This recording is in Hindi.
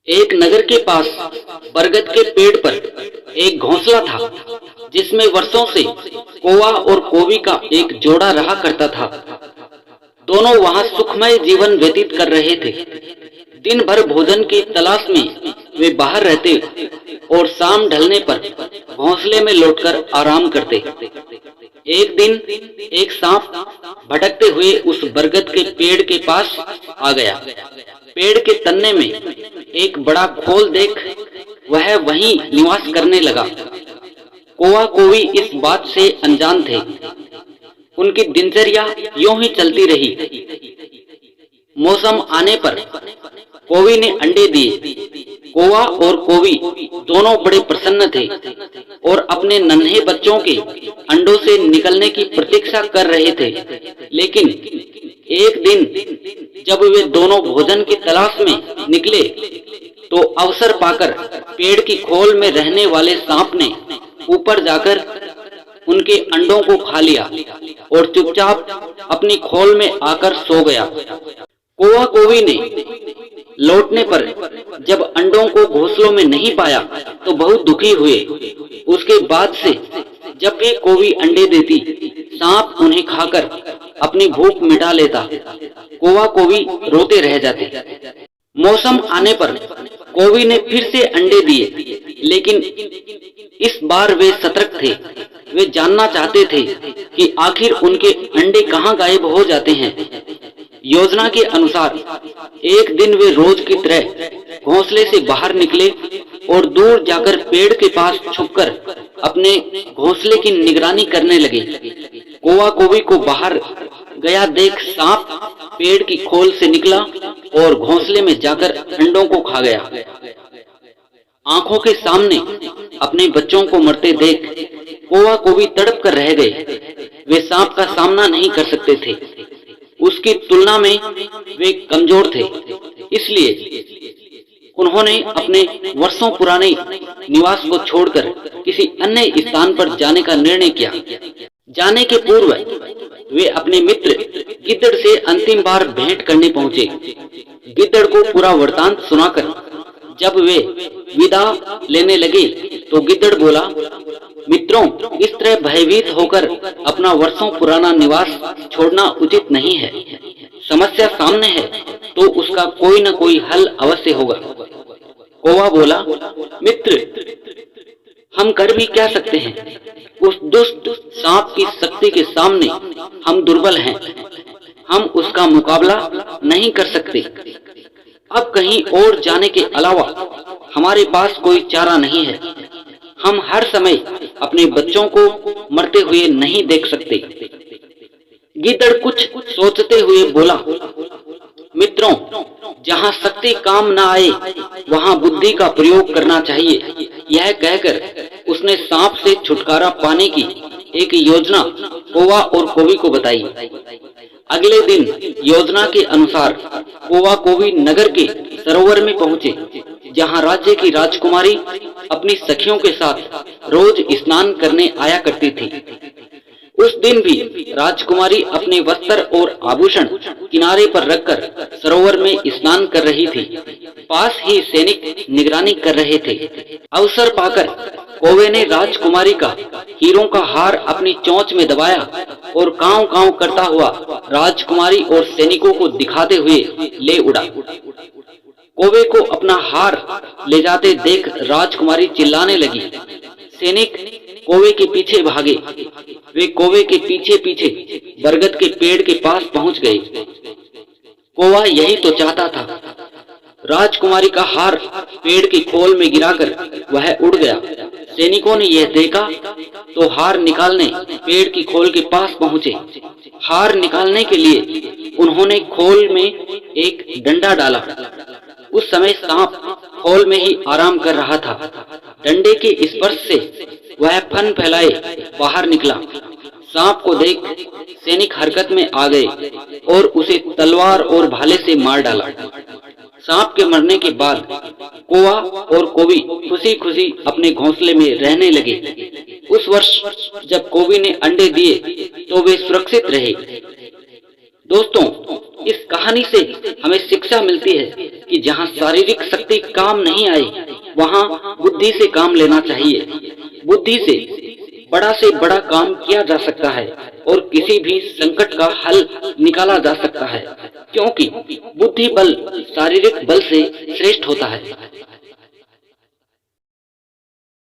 एक नगर के पास बरगद के पेड़ पर एक घोंसला था जिसमें वर्षों से कौवा और कोवी का एक जोड़ा रहा करता था। दोनों वहां सुखमय जीवन व्यतीत कर रहे थे। दिन भर भोजन की तलाश में वे बाहर रहते और शाम ढलने पर घोंसले में लौटकर आराम करते। एक दिन एक सांप भटकते हुए उस बरगद के पेड़ के पास आ गया। पेड़ के तन्ने में एक बड़ा खोल देख वह वहीं निवास करने लगा। कौवा कोवी इस बात से अनजान थे। उनकी दिनचर्या यूं ही चलती रही। मौसम आने पर कोवी ने अंडे दिए। कौवा और कोवी दोनों बड़े प्रसन्न थे और अपने नन्हे बच्चों के अंडों से निकलने की प्रतीक्षा कर रहे थे। लेकिन एक दिन जब वे दोनों भोजन की तलाश में निकले तो अवसर पाकर पेड़ की खोल में रहने वाले सांप ने ऊपर जाकर उनके अंडों को खा लिया और चुपचाप अपनी खोल में आकर सो गया। कौवा कोवी ने लौटने पर जब अंडों को घोंसलों में नहीं पाया तो बहुत दुखी हुए। उसके बाद से जब भी कोवी अंडे देती, सांप उन्हें खाकर अपनी भूख मिटा लेता। कौवा कोवी रोते रह जाते। मौसम आने पर कोवी ने फिर से अंडे दिए, लेकिन इस बार वे सतर्क थे। वे जानना चाहते थे कि आखिर उनके अंडे कहाँ गायब हो जाते हैं। योजना के अनुसार एक दिन वे रोज की तरह घोंसले से बाहर निकले और दूर जाकर पेड़ के पास छुपकर अपने घोंसले की निगरानी करने लगे। कौवा कोवी को बाहर गया देख सांप पेड़ की खोल से निकला और घोंसले में जाकर अंडों को खा गया। आंखों के सामने अपने बच्चों को मरते देख कौवा कोवी तड़प कर रह गए। वे सांप का सामना नहीं कर सकते थे। उसकी तुलना में वे कमजोर थे, इसलिए उन्होंने अपने वर्षों पुराने निवास को छोड़कर किसी अन्य स्थान पर जाने का निर्णय किया। जाने के पूर्व वे अपने मित्र गिद्दड़ से अंतिम बार भेंट करने पहुंचे। गिद्दड़ को पूरा वृतांत सुनाकर जब वे विदा लेने लगे तो गिद्दड़ बोला, मित्रों, इस तरह भयभीत होकर अपना वर्षों पुराना निवास छोड़ना उचित नहीं है। समस्या सामने है तो उसका कोई न कोई हल अवश्य होगा। कौवा बोला, मित्र, हम कर भी क्या सकते हैं? उस दुष्ट सांप की शक्ति के सामने हम दुर्बल हैं। हम उसका मुकाबला नहीं कर सकते। अब कहीं और जाने के अलावा हमारे पास कोई चारा नहीं है। हम हर समय अपने बच्चों को मरते हुए नहीं देख सकते। गिद्दड़ कुछ सोचते हुए बोला, मित्रों, जहाँ शक्ति काम न आए वहाँ बुद्धि का प्रयोग करना चाहिए। यह कहकर उसने सांप से छुटकारा पाने की एक योजना कौवा और कोवी को बताई। अगले दिन योजना के अनुसार कौवा कोवी नगर के सरोवर में पहुंचे, जहां राज्य की राजकुमारी अपनी सखियों के साथ रोज स्नान करने आया करती थी। उस दिन भी राजकुमारी अपने वस्त्र और आभूषण किनारे पर रखकर सरोवर में स्नान कर रही थी। पास ही सैनिक निगरानी कर रहे थे। अवसर पाकर कौवे ने राजकुमारी का हीरों का हार अपनी चोंच में दबाया और कांव कांव करता हुआ राजकुमारी और सैनिकों को दिखाते हुए ले उड़ा। कौवे को अपना हार ले जाते देख राजकुमारी चिल्लाने लगी। सैनिक कौवे के पीछे भागे। वे कौवे के पीछे पीछे बरगद के पेड़ के पास पहुंच गए। कौवा यही तो चाहता था। राजकुमारी का हार पेड़ की खोल में गिराकर वह उड़ गया। सैनिकों ने यह देखा तो हार निकालने पेड़ की खोल के पास पहुंचे। हार निकालने के लिए उन्होंने खोल में एक डंडा डाला। उस समय सांप खोल में ही आराम कर रहा था। डंडे के स्पर्श से वह फन फैलाए बाहर निकला। सांप को देख सैनिक हरकत में आ गए और उसे तलवार और भाले से मार डाला। सांप के मरने के बाद कौवा और कोवी खुशी खुशी अपने घोंसले में रहने लगे। उस वर्ष जब कोवी ने अंडे दिए तो वे सुरक्षित रहे। दोस्तों, इस कहानी से हमें शिक्षा मिलती है कि जहाँ शारीरिक शक्ति काम नहीं आई, वहाँ बुद्धि से काम लेना चाहिए। बुद्धि से बड़ा काम किया जा सकता है और किसी भी संकट का हल निकाला जा सकता है, क्योंकि बुद्धि बल शारीरिक बल से श्रेष्ठ होता है।